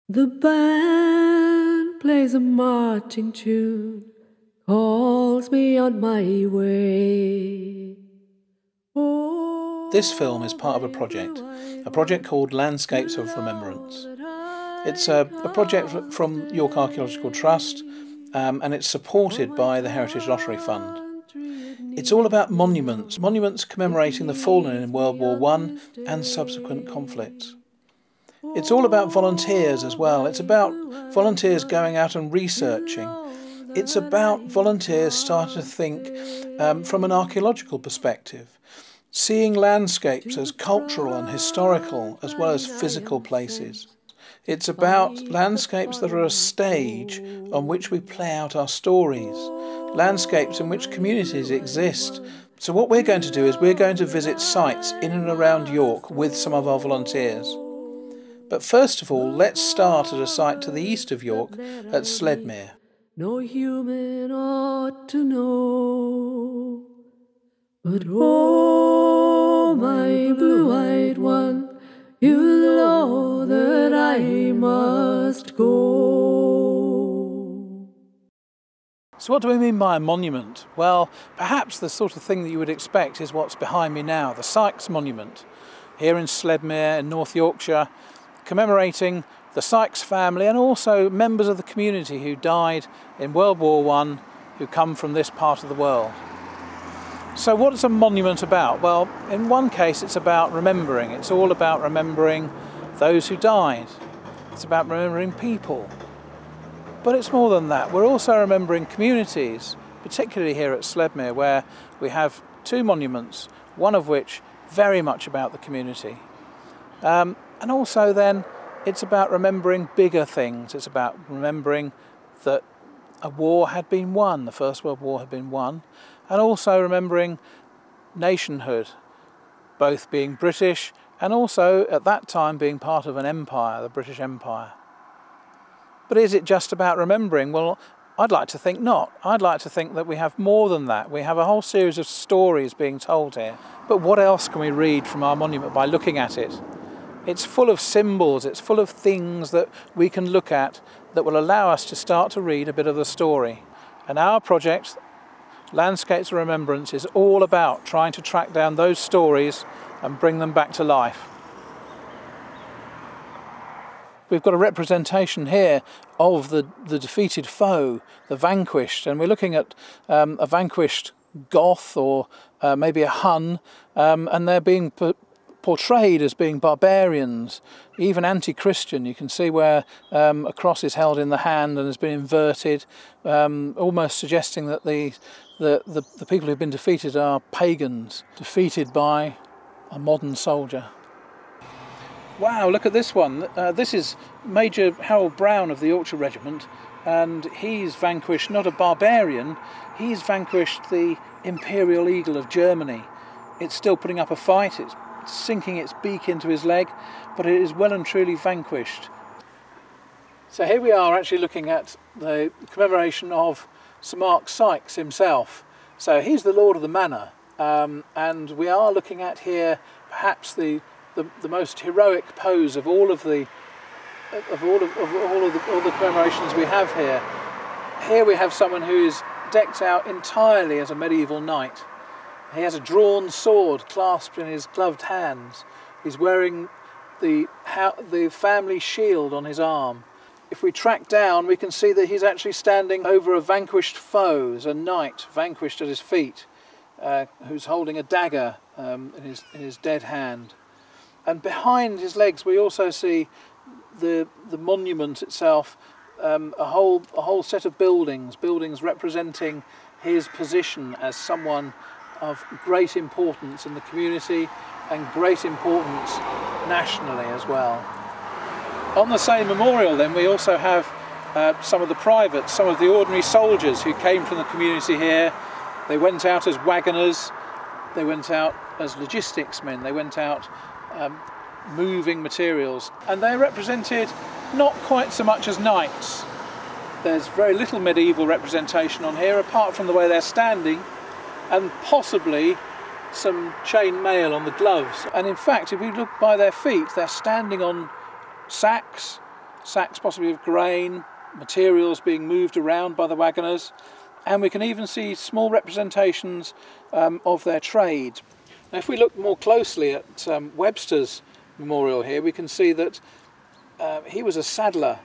The band plays a marching tune, calls me on my way. This film is part of a project called Landscapes of Remembrance. It's a project from York Archaeological Trust, and it's supported by the Heritage Lottery Fund. It's all about monuments commemorating the fallen in World War I and subsequent conflicts. It's all about volunteers as well. It's about volunteers going out and researching. It's about volunteers starting to think from an archaeological perspective, seeing landscapes as cultural and historical as well as physical places. It's about landscapes that are a stage on which we play out our stories, landscapes in which communities exist. So what we're going to do is we're going to visit sites in and around York with some of our volunteers. But first of all, let's start at a site to the east of York at Sledmere. No human ought to know, but oh, my blue-eyed one, you know that I must go. So what do we mean by a monument? Well, perhaps the sort of thing that you would expect is what's behind me now, the Sykes Monument, here in Sledmere in North Yorkshire, commemorating the Sykes family and also members of the community who died in World War I who come from this part of the world. So what is a monument about? Well, in one case it's about remembering. It's all about remembering those who died. It's about remembering people. But it's more than that. We're also remembering communities, particularly here at Sledmere, where we have two monuments, one of which very much about the community. And also then it's about remembering bigger things. It's about remembering that a war had been won, the First World War had been won, and also remembering nationhood, both being British and also at that time being part of an empire, the British Empire. But is it just about remembering? Well, I'd like to think not. I'd like to think that we have more than that. We have a whole series of stories being told here. But what else can we read from our monument by looking at it? It's full of symbols, it's full of things that we can look at that will allow us to start to read a bit of the story. And our project, Landscapes of Remembrance, is all about trying to track down those stories and bring them back to life. We've got a representation here of the defeated foe, the vanquished, and we're looking at a vanquished Goth or maybe a Hun, and they're being portrayed as being barbarians, even anti-Christian. You can see where a cross is held in the hand and has been inverted, almost suggesting that the people who've been defeated are pagans, defeated by a modern soldier. Wow, look at this one. This is Major Harold Brown of the Yorkshire Regiment, and he's vanquished not a barbarian, he's vanquished the Imperial Eagle of Germany. It's still putting up a fight, it's sinking its beak into his leg, but it is well and truly vanquished. So here we are actually looking at the commemoration of Sir Mark Sykes himself. So he's the Lord of the Manor, and we are looking at here perhaps the most heroic pose of all the commemorations we have here. Here we have someone who is decked out entirely as a medieval knight. He has a drawn sword clasped in his gloved hands. He's wearing the family shield on his arm. If we track down, we can see that he's actually standing over a vanquished foe. There's a knight vanquished at his feet, who's holding a dagger in his dead hand. And behind his legs, we also see the monument itself, a whole set of buildings representing his position as someone of great importance in the community and great importance nationally as well. On the same memorial then we also have some of the privates, some of the ordinary soldiers who came from the community here. They went out as wagoners, they went out as logistics men, they went out moving materials, and they're represented not quite so much as knights. There's very little medieval representation on here apart from the way they're standing and possibly some chain mail on the gloves. And in fact, if we look by their feet, they're standing on sacks sacks possibly of grain, materials being moved around by the waggoners, and we can even see small representations of their trade. Now, if we look more closely at Webster's memorial here, we can see that he was a saddler